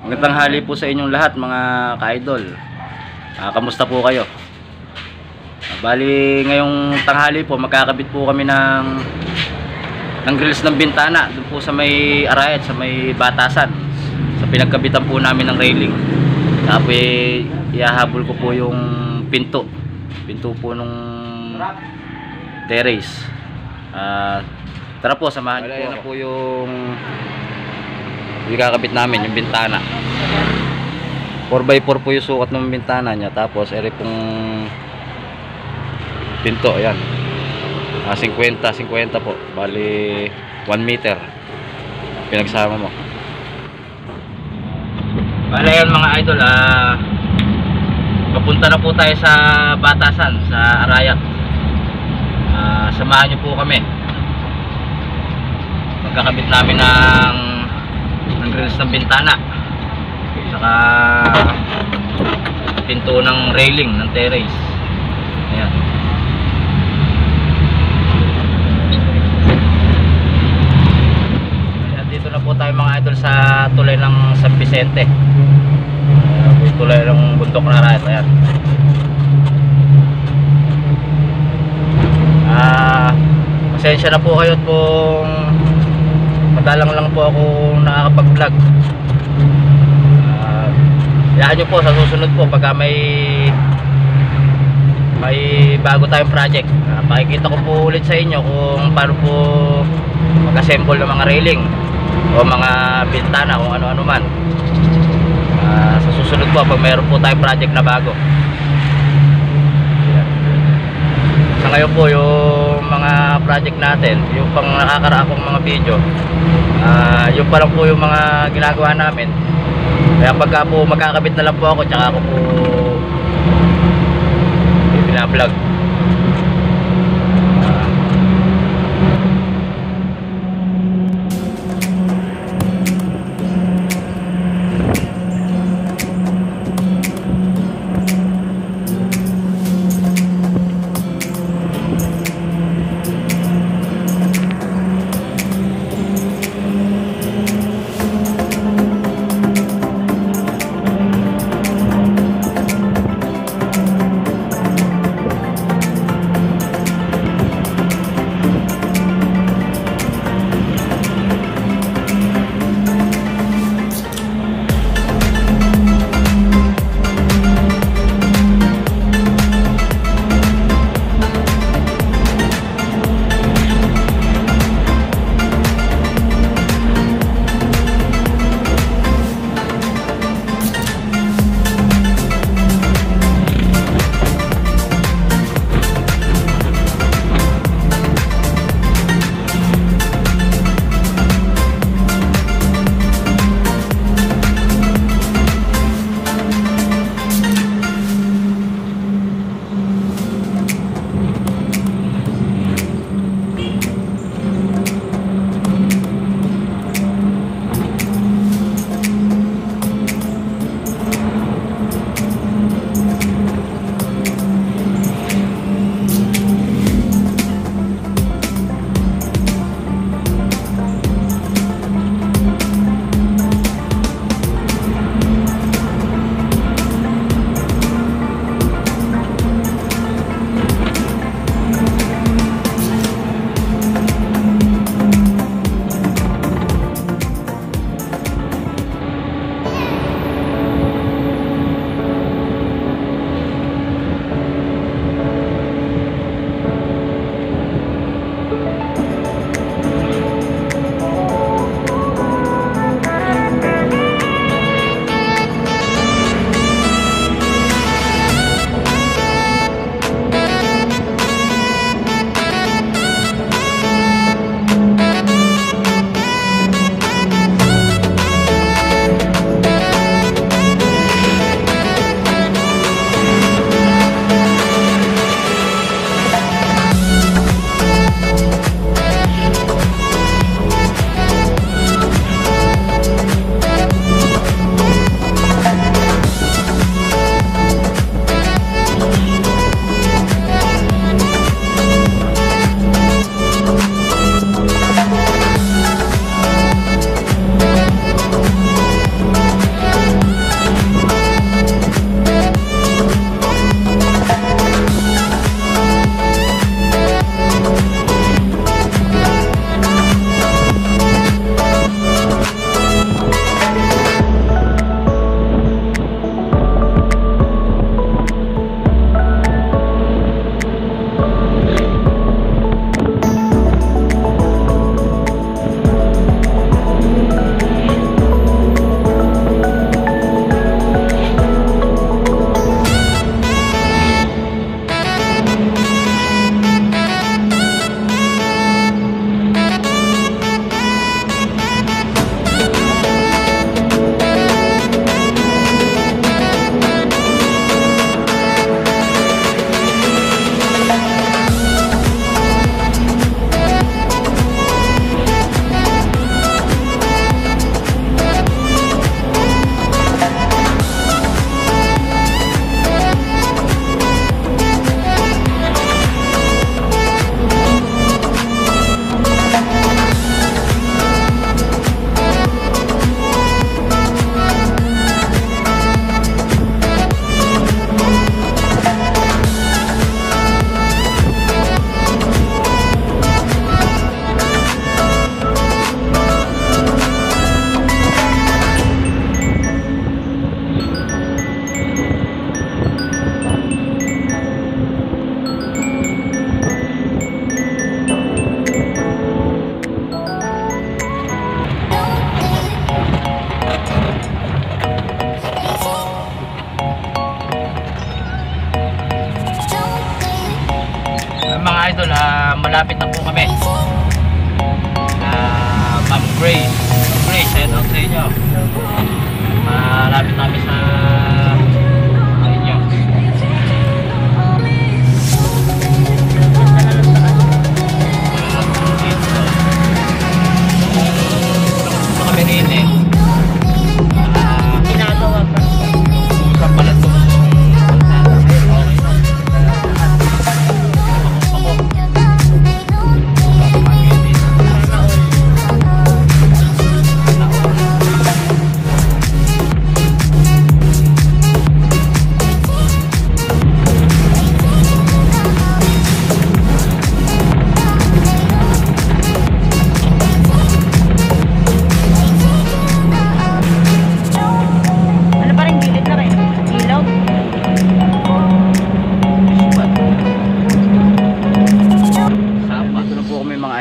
Magandang tanghali po sa inyong lahat mga ka-idol. Kamusta po kayo? Bali ngayong tanghali po magkakabit po kami ng grills ng bintana doon po sa may Arayat, sa may Batasan, sa pinagkabitan po namin ng railing. Tapos ihahabol ko po yung pinto po nung terrace. Tara po, samahan niyo po. Na po yung ikakabit namin, yung bintana. 4x4 po yung sukat ng bintana niya. Tapos eri pong pinto, ayan, 50 po, bali 1 meter pinagsama mo. Bali yan mga idol, papunta na po tayo sa Batasan, sa Arayat. Samahan niyo po kami. Magkakabit namin ng grills ng bintana, saka pinto ng railing ng terrace. Ayan. Ayan, dito na po tayo mga idol sa tulay ng San Vicente. Tulay ng bundok na Arayat. Ayan. Pasensya na po kayo kung madalang lang po ako nakakapag-vlog. Hayaan nyo po sa susunod po pagka may bago tayong project. Pakikita ko po ulit sa inyo kung paano po mag-assemble ng mga railing o mga bintana, kung ano-ano man. Sa susunod po pag mayroon po tayong project na bago. Sa ngayon po yung mga project natin, yung pang nakakaraang mga video, yung pa lang po yung mga ginagawa namin. Kaya pagka po magkakabit na lang po ako, tsaka ako po binablog. malapit na po kami. Ma'am Grace. Ma'am Grace, shout out sa inyo. Malapit namin sa inyo. Kami rin eh. Ginagawa pa. Usap pala ito.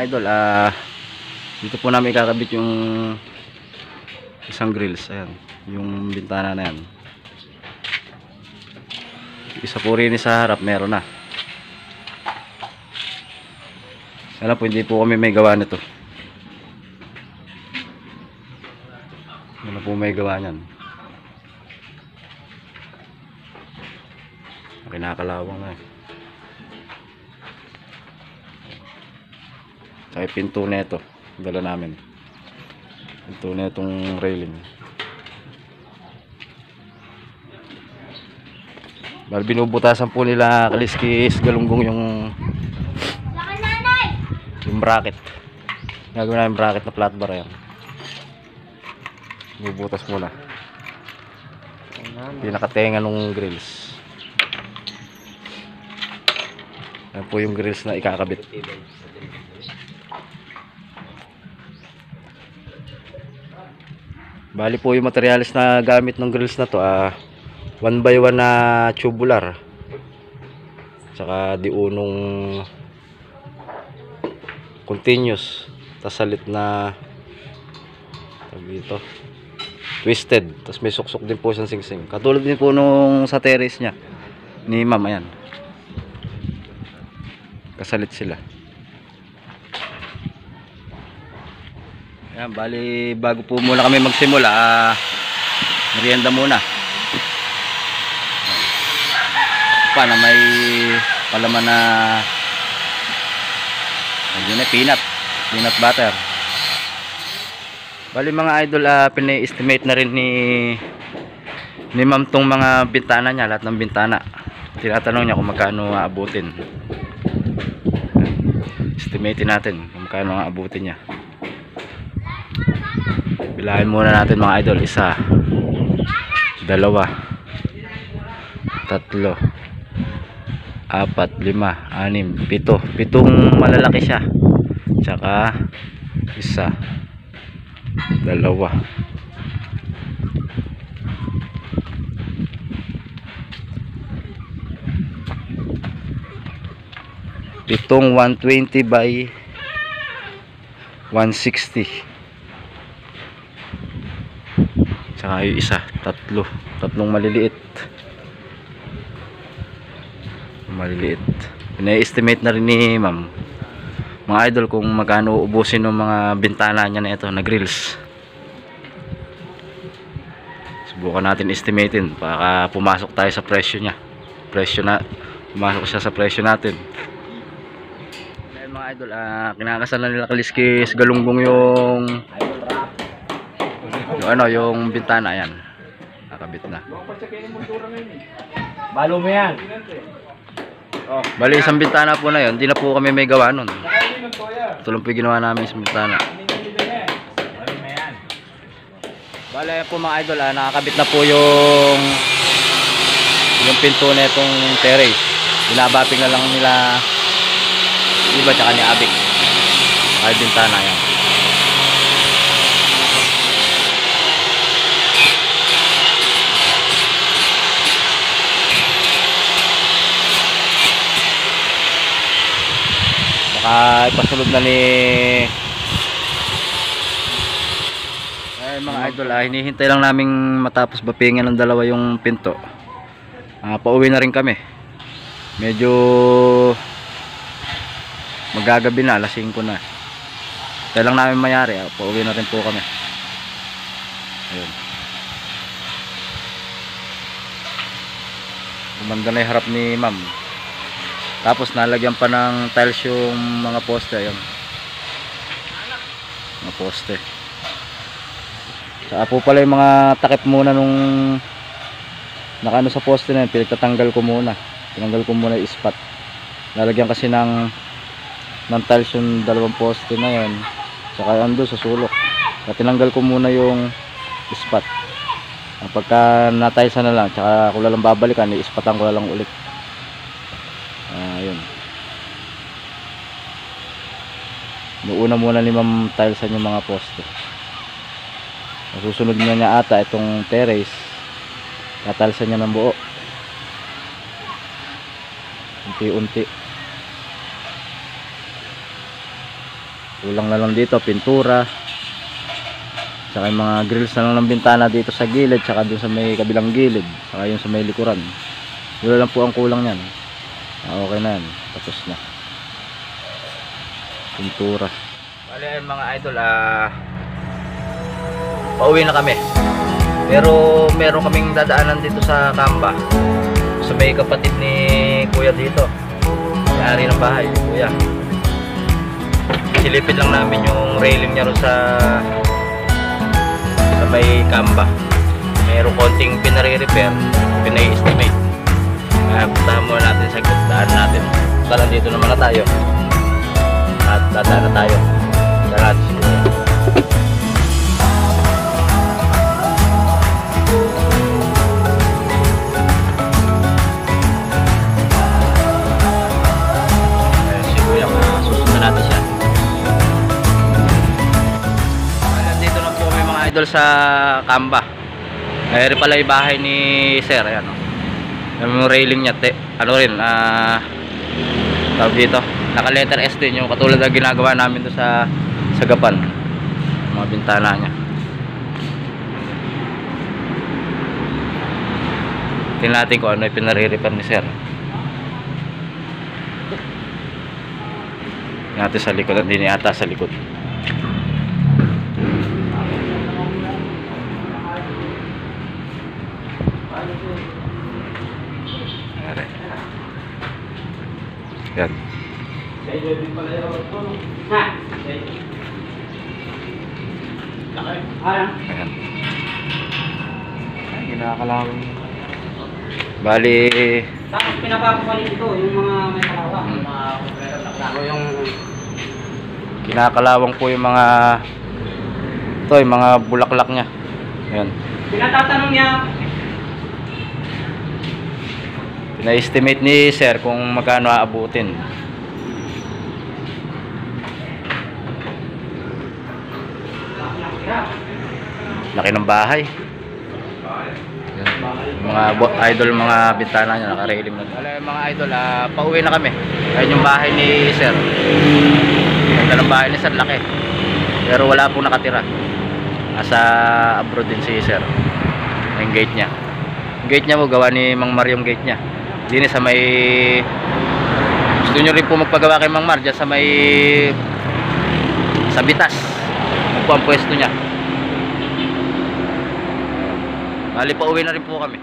Idol, dito po namin ikakabit yung isang grills. Ayan, yung bintana na yan. Isa po rin sa harap meron na. Alam po, hindi po kami may gawa nito. Ano po may gawa nyan? Kinakalawang na eh. Ay pinto na ito, dala namin. Pinto na itong railing. Bali binubutasan po nila kaliskis galunggong yung bracket. Gagawin namin bracket na flat bar yan. Bubutas muna. Pinakatenga nung grills. Yan po yung grills na ikakabit. Bali po yung materials na gamit ng grills na to, 1x1 na tubular. Tsaka diunong continuous. Tas salit na dito twisted. Tas may suksok din po siyang singsing. Katulad din po nung sa terrace niya ni ma'am, ayan. Kasalit sila. Ayan, bali bago po muna kami magsimula, merienda muna. Paano may palaman na yun na peanut butter. Bali mga idol, pina-estimate na rin ni ma'am tong mga bintana niya, lahat ng bintana. Tinatanong niya kung magkano aabutin. Estimatein natin kung magkano aabutin niya. Bilahin muna natin mga idol. 1, 2, 3, 4, 5, 6, 7. 7 malalaki siya. Tsaka 1, 2. 7 120 by 160. Tsaka yung isa, tatlong maliliit. Pina-estimate na rin ni ma'am mga idol kung magkano ubusin ng mga bintana niya na ito na grills. Subukan natin estimatein para pumasok tayo sa presyo niya. Pumasok siya sa presyo natin. Ayan mga idol, kinakasan na nila kaliskis galunggong yung bintana. Yan nakabit na. Balo mo yan. Bali isang bintana po na yun, hindi na po kami may gawa nun. Ito lang po yung ginawa namin isang bintana. Bali po mga idol, nakakabit na po yung pinto na itong terrace. Binabaping na lang nila iba tsaka ni Abik. Kahit bintana yan. Ipasulod na ni mga idol, hinihintay lang naming matapos bapingan ng dalawa yung pinto. Pauwi na rin kami. Medyo Magagabi na, alas 5 na. Kaya lang namin mayari, pauwi na rin po kami. Ayun. Gumanda na yung harap ni ma'am. Tapos nalagyan pa ng tiles yung mga poste. Ayun. Mga poste. Saka po pala yung mga takip muna nung nakano sa poste na yun, pinagtatanggal ko muna. Tinanggal ko muna yung spot. Lalagyan kasi ng tiles yung dalawang poste na yun. Saka ando sa sulok. Kaya tinanggal ko muna yung spot. Pagka na-tiles na lang, tsaka ko lang babalikan, i-spotan ko lang ulit. Ayun. Nuuna muna ni ma'am tilesan yung mga poste. Susunod niya ata itong terrace. Tatalsan niya ng buo. Unti-unti. Kulang na lang dito, pintura. Saka yung mga grills na lang ng bintana dito sa gilid, saka dun sa may kabilang gilid, saka yung sa may likuran. Wala lang po ang kulang niyan. Okay na yan. Tapos na. Pintura. Bale yan mga idol, pauwi na kami. Pero meron kaming dadaanan dito sa Kamba. Sa may kapatid ni Kuya dito. May-ari ng bahay, Kuya. Silipid lang namin yung railing niya ron sa may Kamba. Meron konting pinare-repair, pinai-estimate. Puntahan muna natin sa daan natin. Punta dito naman na tayo. At dadaan na tayo. Sa natin siguro. Idol sa Kamba. Mayroon pala yung bahay ni Sir. Ayan, yung railing niya. Ano rin, tawag dito, naka letter S din. Yung katulad na ginagawa namin doon sa gapan. Mga bintana niya. Tingnan natin kung ano yung pinare-repair ni Sir. Natin sa likod. Hindi niya ata sa likod. Yan. Ayan. Ay, kinakalawang. Bali. Tapos pinapapalit ito yung mga may kalawang. Yung Kinakalawang po yung mga yung mga bulaklak niya. Ayan. pinatatanong niya. Na-estimate ni Sir kung magkano aabutin. Laki ng bahay. Mga idol, mga bintana niya naka-railing na. Wala mga idol, pauwi na kami. Ayun yung bahay ni Sir. Ganda ng bahay ni Sir, laki. Pero wala pong nakatira. Nasa abroad din si Sir. Yung gate niya. Gate niya mo, gawa ni Mang Mar yung gate niya. Dini sa may, gusto nyo rin po magpagawa kay Mang Mar dyan sa may sa Bitas. Yan po ang pwesto niya. Bali, pauwi na rin po kami.